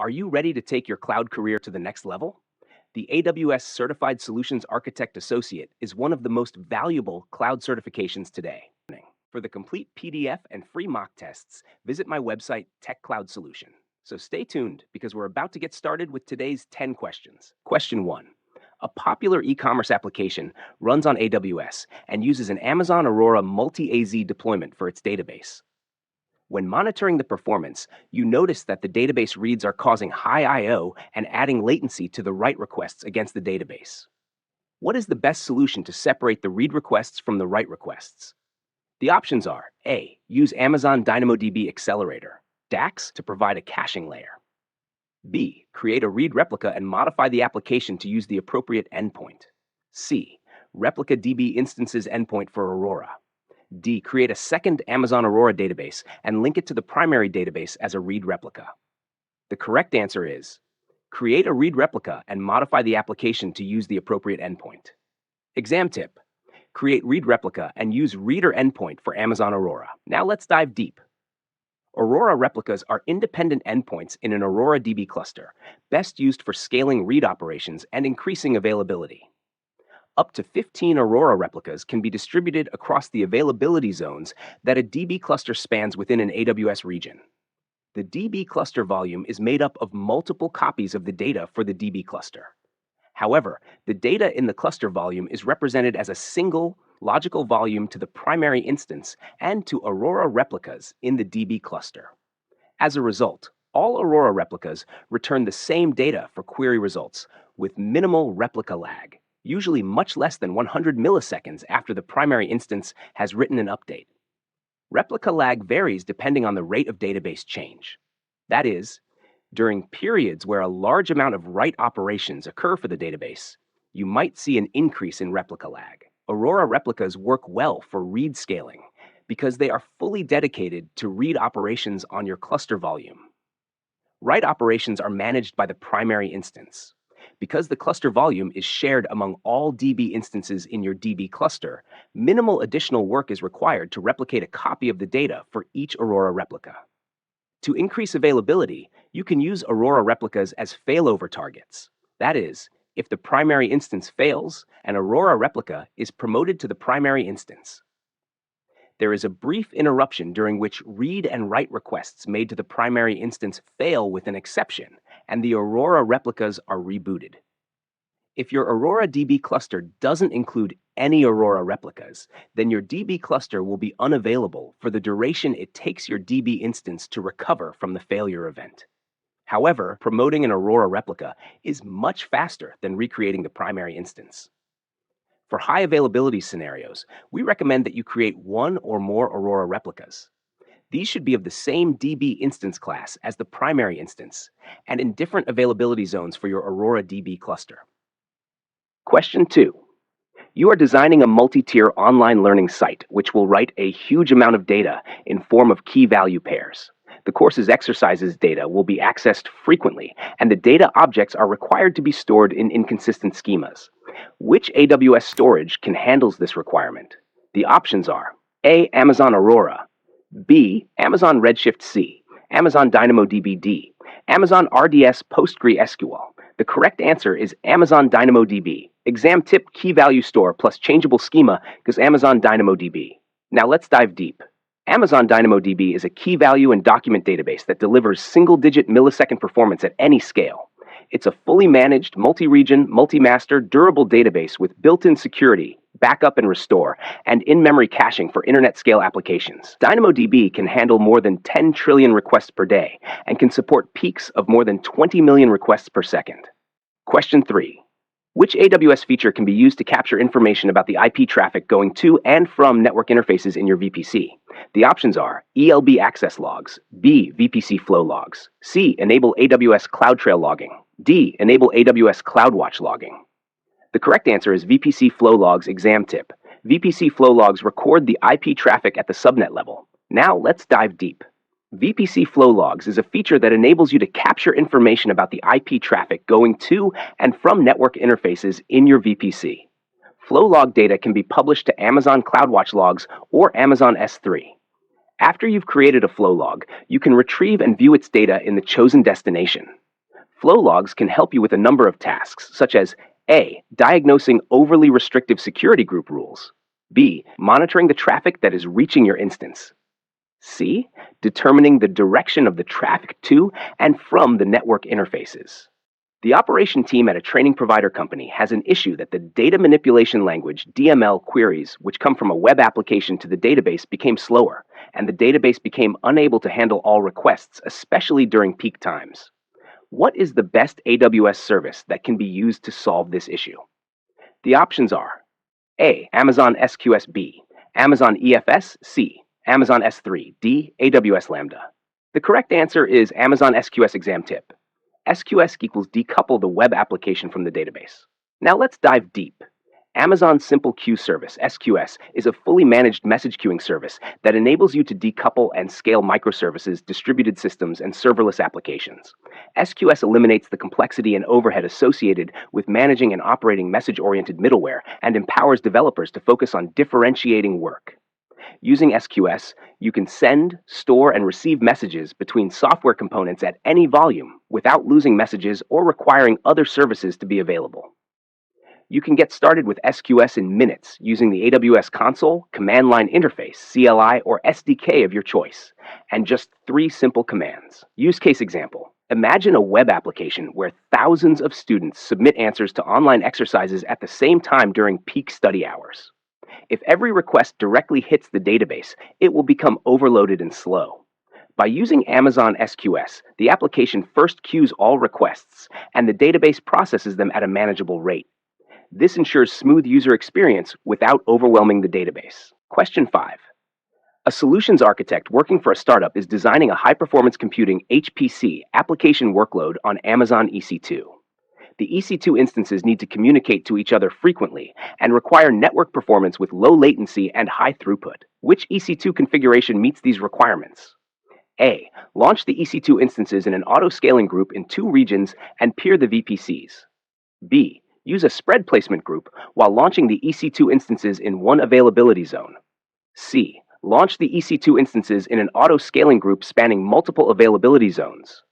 Are you ready to take your cloud career to the next level? The AWS Certified Solutions Architect Associate is one of the most valuable cloud certifications today. For the complete PDF and free mock tests, visit my website, Tech Cloud Solution. So stay tuned because we're about to get started with today's 10 questions. Question 1. A popular e-commerce application runs on AWS and uses an Amazon Aurora multi-AZ deployment for its database. When monitoring the performance, you notice that the database reads are causing high I/O and adding latency to the write requests against the database. What is the best solution to separate the read requests from the write requests? The options are A. Use Amazon DynamoDB Accelerator, DAX, to provide a caching layer. B. Create a read replica and modify the application to use the appropriate endpoint. C. Replica DB instances endpoint for Aurora. D. Create a second Amazon Aurora database and link it to the primary database as a read replica. The correct answer is create a read replica and modify the application to use the appropriate endpoint. Exam tip: create read replica and use reader endpoint for Amazon Aurora. Now let's dive deep. Aurora replicas are independent endpoints in an Aurora DB cluster, best used for scaling read operations and increasing availability. Up to 15 Aurora replicas can be distributed across the availability zones that a DB cluster spans within an AWS region. The DB cluster volume is made up of multiple copies of the data for the DB cluster. However, the data in the cluster volume is represented as a single logical volume to the primary instance and to Aurora replicas in the DB cluster. As a result, all Aurora replicas return the same data for query results with minimal replica lag, usually much less than 100 milliseconds after the primary instance has written an update. Replica lag varies depending on the rate of database change. That is, during periods where a large amount of write operations occur for the database, you might see an increase in replica lag. Aurora replicas work well for read scaling because they are fully dedicated to read operations on your cluster volume. Write operations are managed by the primary instance. Because the cluster volume is shared among all DB instances in your DB cluster, minimal additional work is required to replicate a copy of the data for each Aurora replica. To increase availability, you can use Aurora replicas as failover targets. That is, if the primary instance fails, an Aurora replica is promoted to the primary instance. There is a brief interruption during which read and write requests made to the primary instance fail with an exception, and the Aurora replicas are rebooted. If your Aurora DB cluster doesn't include any Aurora replicas, then your DB cluster will be unavailable for the duration it takes your DB instance to recover from the failure event. However, promoting an Aurora replica is much faster than recreating the primary instance. For high availability scenarios, we recommend that you create one or more Aurora replicas. These should be of the same DB instance class as the primary instance and in different availability zones for your Aurora DB cluster. Question 2. You are designing a multi-tier online learning site which will write a huge amount of data in form of key value pairs. The course's exercises data will be accessed frequently, and the data objects are required to be stored in inconsistent schemas. Which AWS storage can handle this requirement? The options are A. Amazon Aurora, B. Amazon Redshift C, Amazon DynamoDB D, Amazon RDS PostgreSQL. The correct answer is Amazon DynamoDB. Exam tip: key value store plus changeable schema because Amazon DynamoDB. Now let's dive deep. Amazon DynamoDB is a key value and document database that delivers single-digit millisecond performance at any scale. It's a fully managed, multi-region, multi-master, durable database with built-in security, backup and restore, and in-memory caching for internet-scale applications. DynamoDB can handle more than 10 trillion requests per day and can support peaks of more than 20 million requests per second. Question 3. Which AWS feature can be used to capture information about the IP traffic going to and from network interfaces in your VPC? The options are ELB access logs, B. VPC Flow Logs, C. Enable AWS CloudTrail logging, D. Enable AWS CloudWatch logging. The correct answer is VPC Flow Logs. Exam tip: VPC Flow Logs record the IP traffic at the subnet level. Now let's dive deep. VPC Flow Logs is a feature that enables you to capture information about the IP traffic going to and from network interfaces in your VPC. Flow log data can be published to Amazon CloudWatch logs or Amazon S3. After you've created a flow log, you can retrieve and view its data in the chosen destination. Flow logs can help you with a number of tasks, such as A. Diagnosing overly restrictive security group rules. B. Monitoring the traffic that is reaching your instance. C. Determining the direction of the traffic to and from the network interfaces. The operation team at a training provider company has an issue that the data manipulation language DML queries, which come from a web application to the database, became slower, and the database became unable to handle all requests, especially during peak times. What is the best AWS service that can be used to solve this issue? The options are A. Amazon SQS B, Amazon EFS C, Amazon S3 D, AWS Lambda. The correct answer is Amazon SQS exam tip. SQS equals decouple the web application from the database. Now let's dive deep. Amazon Simple Queue Service, SQS, is a fully managed message queuing service that enables you to decouple and scale microservices, distributed systems, and serverless applications. SQS eliminates the complexity and overhead associated with managing and operating message-oriented middleware and empowers developers to focus on differentiating work. Using SQS, you can send, store, and receive messages between software components at any volume without losing messages or requiring other services to be available. You can get started with SQS in minutes using the AWS console, command line interface, CLI, or SDK of your choice, and just 3 simple commands. Use case example. Imagine a web application where thousands of students submit answers to online exercises at the same time during peak study hours. If every request directly hits the database, it will become overloaded and slow. By using Amazon SQS, the application first queues all requests, and the database processes them at a manageable rate. This ensures smooth user experience without overwhelming the database. Question 5. A solutions architect working for a startup is designing a high-performance computing HPC application workload on Amazon EC2. The EC2 instances need to communicate to each other frequently and require network performance with low latency and high throughput. Which EC2 configuration meets these requirements? A. Launch the EC2 instances in an auto-scaling group in 2 regions and peer the VPCs. B. Use a spread placement group while launching the EC2 instances in one availability zone. C. Launch the EC2 instances in an auto-scaling group spanning multiple availability zones.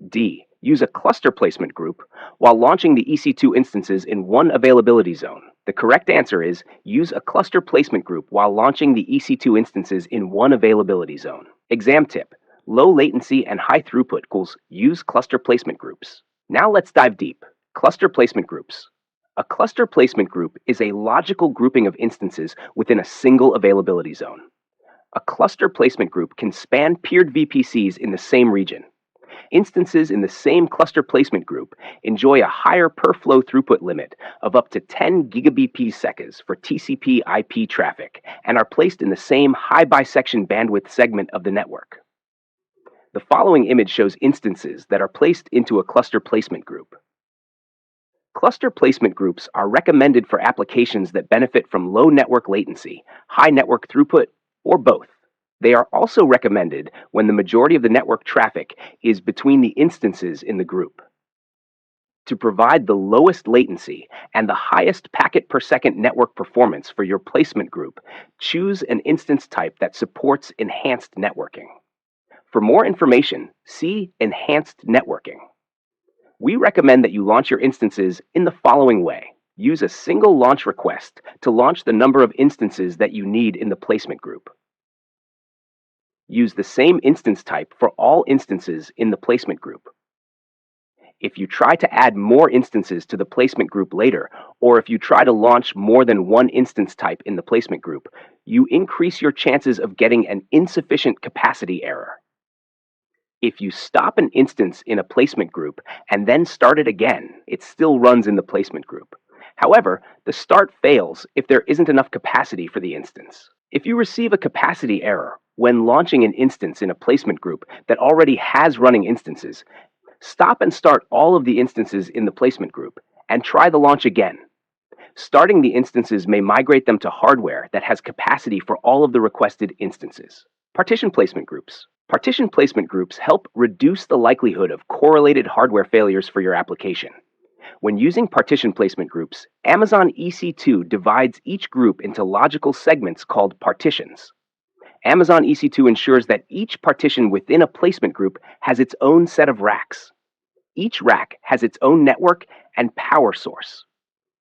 D. Use a cluster placement group while launching the EC2 instances in one availability zone. The correct answer is use a cluster placement group while launching the EC2 instances in one availability zone. Exam tip. Low latency and high throughput equals use cluster placement groups. Now let's dive deep. Cluster placement groups. A cluster placement group is a logical grouping of instances within a single availability zone. A cluster placement group can span peered VPCs in the same region. Instances in the same cluster placement group enjoy a higher per-flow throughput limit of up to 10 gigabps for TCP/IP traffic and are placed in the same high bisection bandwidth segment of the network. The following image shows instances that are placed into a cluster placement group. Cluster placement groups are recommended for applications that benefit from low network latency, high network throughput, or both. They are also recommended when the majority of the network traffic is between the instances in the group. To provide the lowest latency and the highest packet per second network performance for your placement group, choose an instance type that supports enhanced networking. For more information, see Enhanced Networking. We recommend that you launch your instances in the following way. Use a single launch request to launch the number of instances that you need in the placement group. Use the same instance type for all instances in the placement group. If you try to add more instances to the placement group later, or if you try to launch more than one instance type in the placement group, you increase your chances of getting an insufficient capacity error. If you stop an instance in a placement group and then start it again, it still runs in the placement group. However, the start fails if there isn't enough capacity for the instance. If you receive a capacity error when launching an instance in a placement group that already has running instances, stop and start all of the instances in the placement group and try the launch again. Starting the instances may migrate them to hardware that has capacity for all of the requested instances. Partition placement groups. Partition placement groups help reduce the likelihood of correlated hardware failures for your application. When using partition placement groups, Amazon EC2 divides each group into logical segments called partitions. Amazon EC2 ensures that each partition within a placement group has its own set of racks. Each rack has its own network and power source.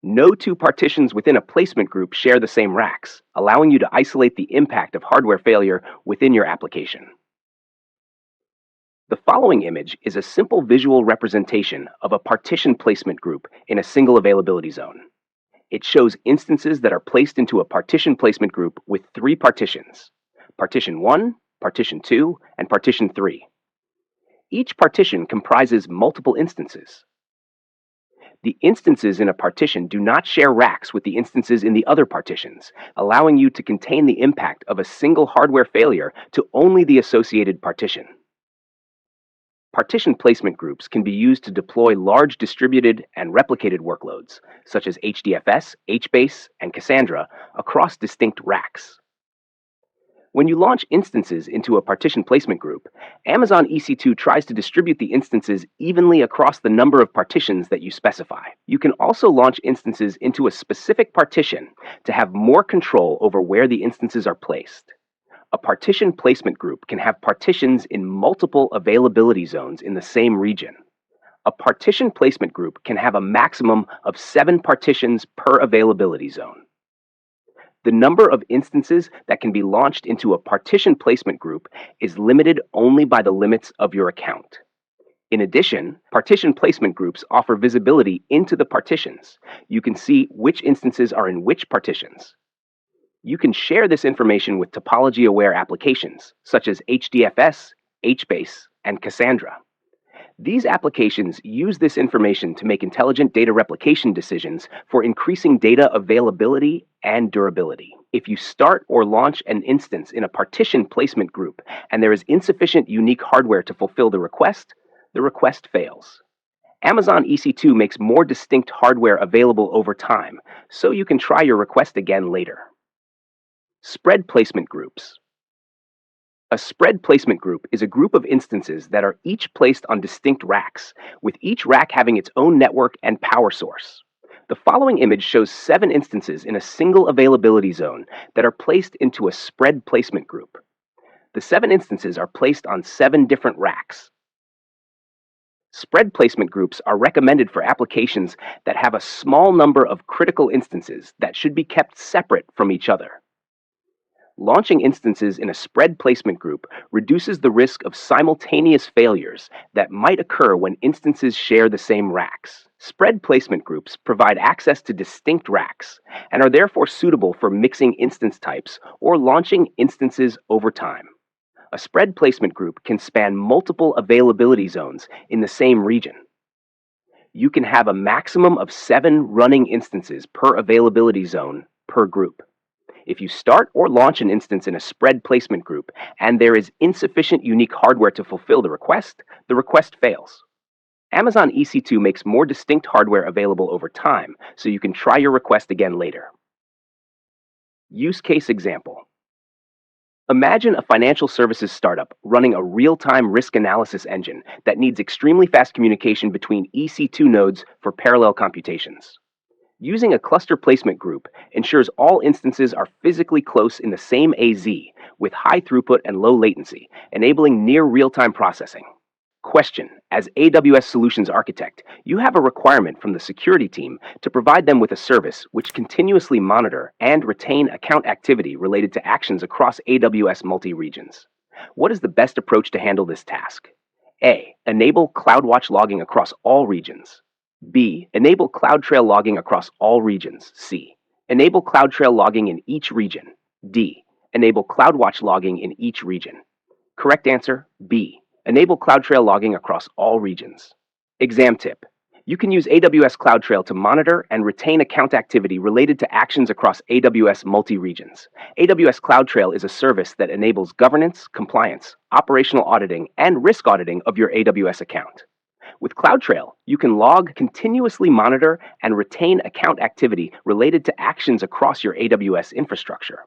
No two partitions within a placement group share the same racks, allowing you to isolate the impact of hardware failure within your application. The following image is a simple visual representation of a partition placement group in a single availability zone. It shows instances that are placed into a partition placement group with 3 partitions: Partition 1, Partition 2, and Partition 3. Each partition comprises multiple instances. The instances in a partition do not share racks with the instances in the other partitions, allowing you to contain the impact of a single hardware failure to only the associated partition. Partition placement groups can be used to deploy large distributed and replicated workloads, such as HDFS, HBase, and Cassandra, across distinct racks. When you launch instances into a partition placement group, Amazon EC2 tries to distribute the instances evenly across the number of partitions that you specify. You can also launch instances into a specific partition to have more control over where the instances are placed. A partition placement group can have partitions in multiple availability zones in the same region. A partition placement group can have a maximum of 7 partitions per availability zone. The number of instances that can be launched into a partition placement group is limited only by the limits of your account. In addition, partition placement groups offer visibility into the partitions. You can see which instances are in which partitions. You can share this information with topology-aware applications, such as HDFS, HBase, and Cassandra. These applications use this information to make intelligent data replication decisions for increasing data availability and durability. If you start or launch an instance in a partition placement group and there is insufficient unique hardware to fulfill the request fails. Amazon EC2 makes more distinct hardware available over time, so you can try your request again later. Spread placement groups. A spread placement group is a group of instances that are each placed on distinct racks, with each rack having its own network and power source. The following image shows 7 instances in a single availability zone that are placed into a spread placement group. The 7 instances are placed on 7 different racks. Spread placement groups are recommended for applications that have a small number of critical instances that should be kept separate from each other. Launching instances in a spread placement group reduces the risk of simultaneous failures that might occur when instances share the same racks. Spread placement groups provide access to distinct racks and are therefore suitable for mixing instance types or launching instances over time. A spread placement group can span multiple availability zones in the same region. You can have a maximum of 7 running instances per availability zone per group. If you start or launch an instance in a spread placement group and there is insufficient unique hardware to fulfill the request fails. Amazon EC2 makes more distinct hardware available over time, so you can try your request again later. Use case example. Imagine a financial services startup running a real-time risk analysis engine that needs extremely fast communication between EC2 nodes for parallel computations. Using a cluster placement group ensures all instances are physically close in the same AZ with high throughput and low latency, enabling near real-time processing. Question: as AWS Solutions Architect, you have a requirement from the security team to provide them with a service which continuously monitor and retain account activity related to actions across AWS multi-regions. What is the best approach to handle this task? A. Enable CloudWatch logging across all regions. B. Enable CloudTrail logging across all regions. C. Enable CloudTrail logging in each region. D. Enable CloudWatch logging in each region. Correct answer, B. Enable CloudTrail logging across all regions. Exam tip. You can use AWS CloudTrail to monitor and retain account activity related to actions across AWS multi-regions. AWS CloudTrail is a service that enables governance, compliance, operational auditing, and risk auditing of your AWS account. With CloudTrail, you can log, continuously monitor, and retain account activity related to actions across your AWS infrastructure.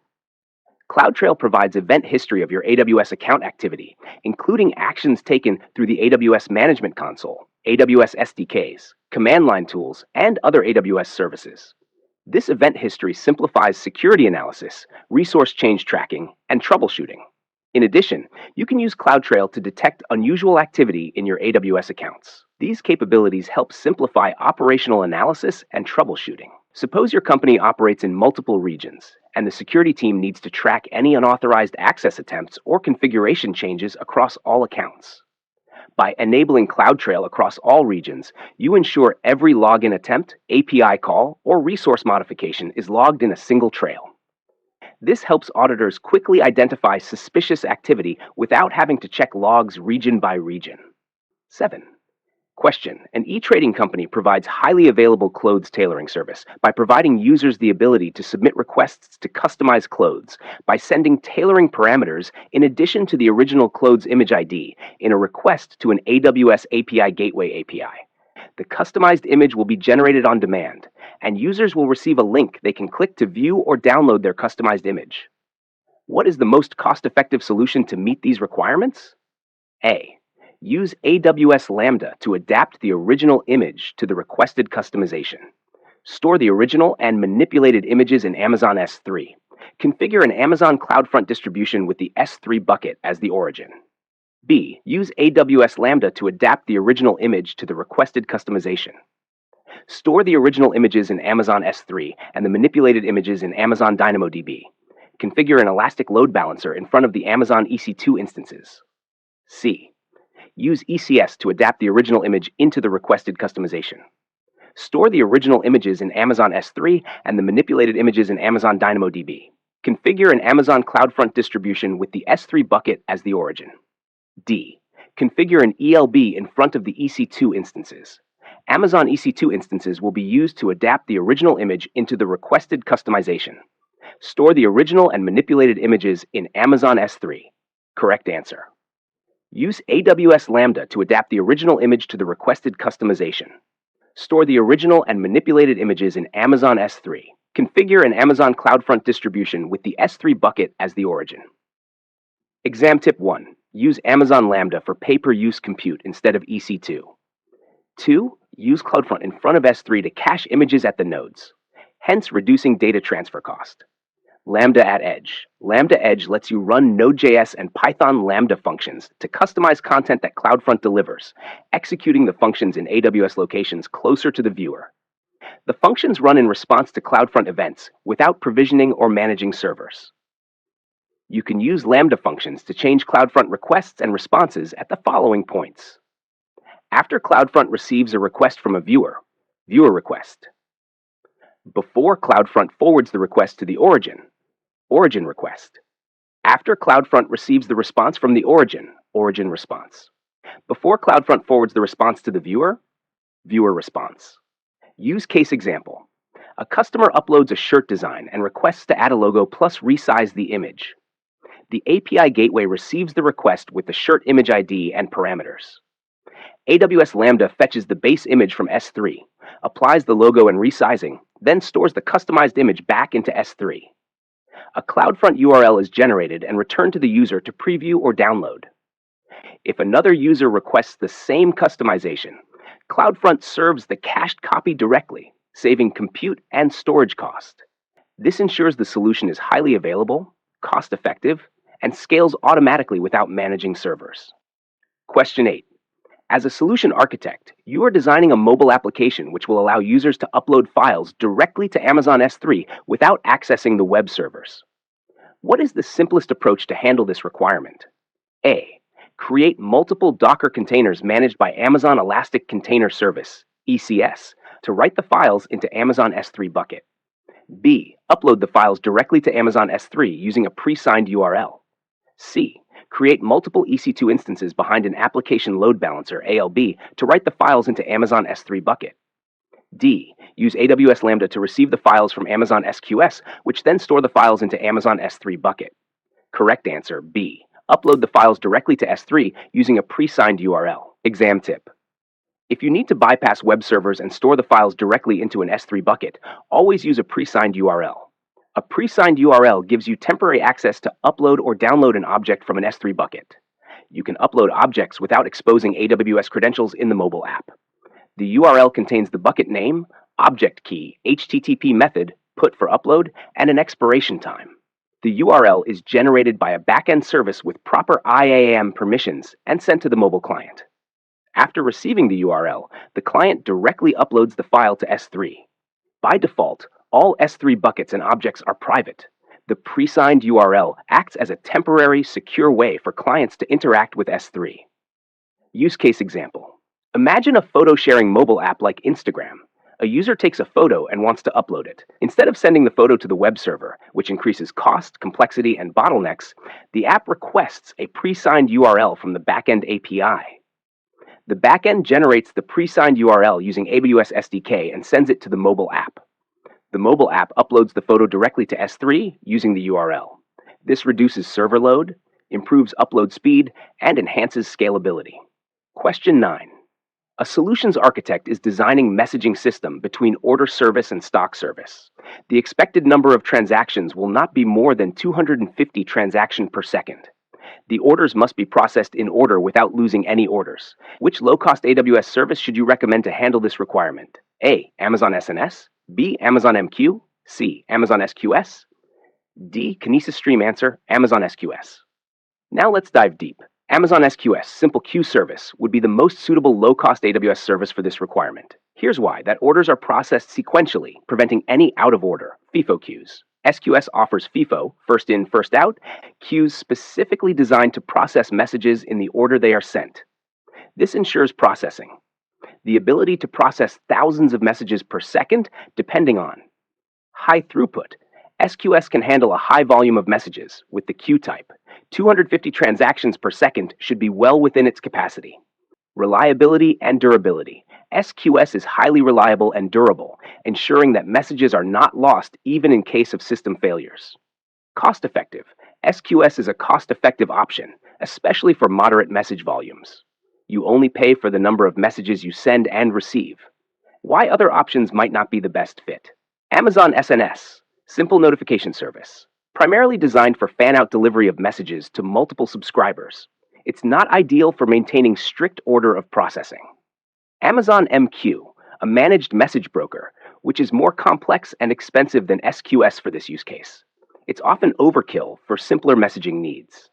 CloudTrail provides event history of your AWS account activity, including actions taken through the AWS Management Console, AWS SDKs, command line tools, and other AWS services. This event history simplifies security analysis, resource change tracking, and troubleshooting. In addition, you can use CloudTrail to detect unusual activity in your AWS accounts. These capabilities help simplify operational analysis and troubleshooting. Suppose your company operates in multiple regions, and the security team needs to track any unauthorized access attempts or configuration changes across all accounts. By enabling CloudTrail across all regions, you ensure every login attempt, API call, or resource modification is logged in a single trail. This helps auditors quickly identify suspicious activity without having to check logs region by region. 7. Question. An e-trading company provides highly available clothes tailoring service by providing users the ability to submit requests to customize clothes by sending tailoring parameters in addition to the original clothes image ID in a request to an AWS API Gateway API. The customized image will be generated on demand, and users will receive a link they can click to view or download their customized image. What is the most cost-effective solution to meet these requirements? A. Use AWS Lambda to adapt the original image to the requested customization. Store the original and manipulated images in Amazon S3. Configure an Amazon CloudFront distribution with the S3 bucket as the origin. B. Use AWS Lambda to adapt the original image to the requested customization. Store the original images in Amazon S3 and the manipulated images in Amazon DynamoDB. Configure an elastic load balancer in front of the Amazon EC2 instances. C. Use ECS to adapt the original image into the requested customization. Store the original images in Amazon S3 and the manipulated images in Amazon DynamoDB. Configure an Amazon CloudFront distribution with the S3 bucket as the origin. D. Configure an ELB in front of the EC2 instances. Amazon EC2 instances will be used to adapt the original image into the requested customization. Store the original and manipulated images in Amazon S3. Correct answer. Use AWS Lambda to adapt the original image to the requested customization. Store the original and manipulated images in Amazon S3. Configure an Amazon CloudFront distribution with the S3 bucket as the origin. Exam tip 1. Use Amazon Lambda for pay-per-use compute instead of EC2. 2. Use CloudFront in front of S3 to cache images at the nodes, hence reducing data transfer cost. Lambda at Edge. Lambda Edge lets you run Node.js and Python Lambda functions to customize content that CloudFront delivers, executing the functions in AWS locations closer to the viewer. The functions run in response to CloudFront events without provisioning or managing servers. You can use Lambda functions to change CloudFront requests and responses at the following points. After CloudFront receives a request from a viewer, viewer request. Before CloudFront forwards the request to the origin, origin request. After CloudFront receives the response from the origin, origin response. Before CloudFront forwards the response to the viewer, viewer response. Use case example. A customer uploads a shirt design and requests to add a logo plus resize the image. The API gateway receives the request with the shirt image ID and parameters. AWS Lambda fetches the base image from S3, applies the logo and resizing, then stores the customized image back into S3. A CloudFront URL is generated and returned to the user to preview or download. If another user requests the same customization, CloudFront serves the cached copy directly, saving compute and storage cost. This ensures the solution is highly available, cost-effective, and scales automatically without managing servers. Question 8. As a solution architect, you are designing a mobile application which will allow users to upload files directly to Amazon S3 without accessing the web servers. What is the simplest approach to handle this requirement? A. Create multiple Docker containers managed by Amazon Elastic Container Service, ECS, to write the files into Amazon S3 bucket. B. Upload the files directly to Amazon S3 using a presigned URL. C. Create multiple EC2 instances behind an application load balancer, ALB, to write the files into Amazon S3 bucket. D. Use AWS Lambda to receive the files from Amazon SQS, which then store the files into Amazon S3 bucket. Correct answer, B. Upload the files directly to S3 using a presigned URL. Exam tip. If you need to bypass web servers and store the files directly into an S3 bucket, always use a presigned URL. A presigned URL gives you temporary access to upload or download an object from an S3 bucket. You can upload objects without exposing AWS credentials in the mobile app. The URL contains the bucket name, object key, HTTP method, put for upload, and an expiration time. The URL is generated by a backend service with proper IAM permissions and sent to the mobile client. After receiving the URL, the client directly uploads the file to S3. By default, all S3 buckets and objects are private. The presigned URL acts as a temporary, secure way for clients to interact with S3. Use case example. Imagine a photo-sharing mobile app like Instagram. A user takes a photo and wants to upload it. Instead of sending the photo to the web server, which increases cost, complexity, and bottlenecks, the app requests a presigned URL from the backend API. The backend generates the presigned URL using AWS SDK and sends it to the mobile app. The mobile app uploads the photo directly to S3 using the URL. This reduces server load, improves upload speed, and enhances scalability. Question 9. A solutions architect is designing messaging system between order service and stock service. The expected number of transactions will not be more than 250 transactions per second. The orders must be processed in order without losing any orders. Which low-cost AWS service should you recommend to handle this requirement? A. Amazon SNS. B. Amazon MQ. C. Amazon SQS. D. Kinesis Stream Answer. Amazon SQS. Now let's dive deep. Amazon SQS Simple Queue Service would be the most suitable low-cost AWS service for this requirement. Here's why: that orders are processed sequentially, preventing any out-of-order FIFO queues. SQS offers FIFO, first in, first out, queues specifically designed to process messages in the order they are sent. This ensures processing. The ability to process thousands of messages per second, depending on high throughput. SQS can handle a high volume of messages with the queue type. 250 transactions per second should be well within its capacity. Reliability and durability. SQS is highly reliable and durable, ensuring that messages are not lost even in case of system failures. Cost-effective. SQS is a cost-effective option, especially for moderate message volumes. You only pay for the number of messages you send and receive. Why other options might not be the best fit? Amazon SNS. Simple notification service. Primarily designed for fan-out delivery of messages to multiple subscribers. It's not ideal for maintaining strict order of processing. Amazon MQ, a managed message broker, which is more complex and expensive than SQS for this use case. It's often overkill for simpler messaging needs.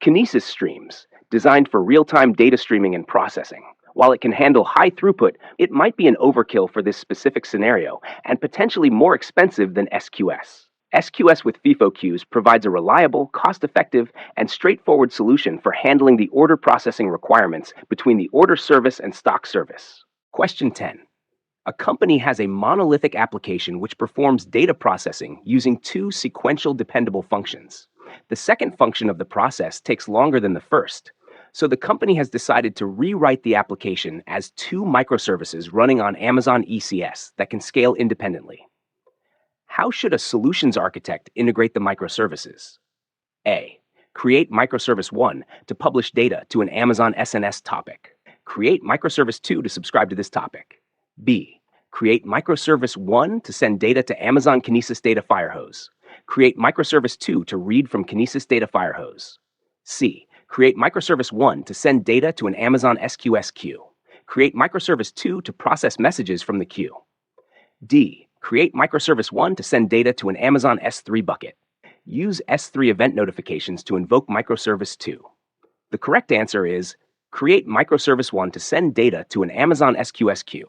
Kinesis Streams, designed for real-time data streaming and processing. While it can handle high throughput, it might be an overkill for this specific scenario and potentially more expensive than SQS. SQS with FIFO queues provides a reliable, cost-effective, and straightforward solution for handling the order processing requirements between the order service and stock service. Question 10. A company has a monolithic application which performs data processing using two sequential dependable functions. The second function of the process takes longer than the first, so the company has decided to rewrite the application as two microservices running on Amazon ECS that can scale independently. How should a solutions architect integrate the microservices? A. Create microservice 1 to publish data to an Amazon SNS topic. Create microservice 2 to subscribe to this topic. B. Create microservice 1 to send data to Amazon Kinesis Data Firehose. Create microservice 2 to read from Kinesis Data Firehose. C. Create microservice 1 to send data to an Amazon SQS queue. Create microservice 2 to process messages from the queue. D. Create microservice 1 to send data to an Amazon S3 bucket. Use S3 event notifications to invoke microservice 2. The correct answer is create microservice 1 to send data to an Amazon SQS queue.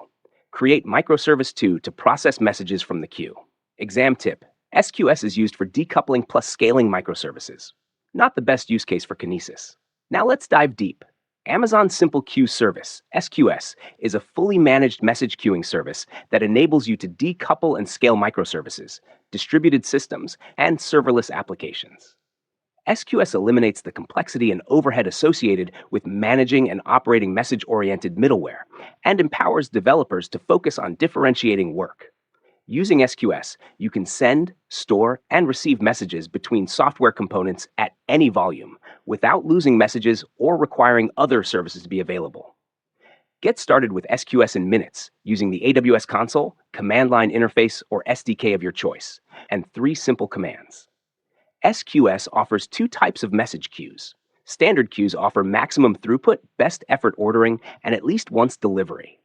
Create microservice 2 to process messages from the queue. Exam tip: SQS is used for decoupling plus scaling microservices. Not the best use case for Kinesis. Now let's dive deep. Amazon Simple Queue Service, SQS, is a fully managed message queuing service that enables you to decouple and scale microservices, distributed systems, and serverless applications. SQS eliminates the complexity and overhead associated with managing and operating message-oriented middleware and empowers developers to focus on differentiating work. Using SQS, you can send, store, and receive messages between software components at any volume without losing messages or requiring other services to be available. Get started with SQS in minutes using the AWS console, command line interface, or SDK of your choice, and 3 simple commands. SQS offers 2 types of message queues. Standard queues offer maximum throughput, best effort ordering, and at least once delivery.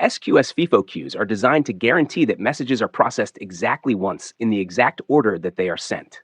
SQS FIFO queues are designed to guarantee that messages are processed exactly once in the exact order that they are sent.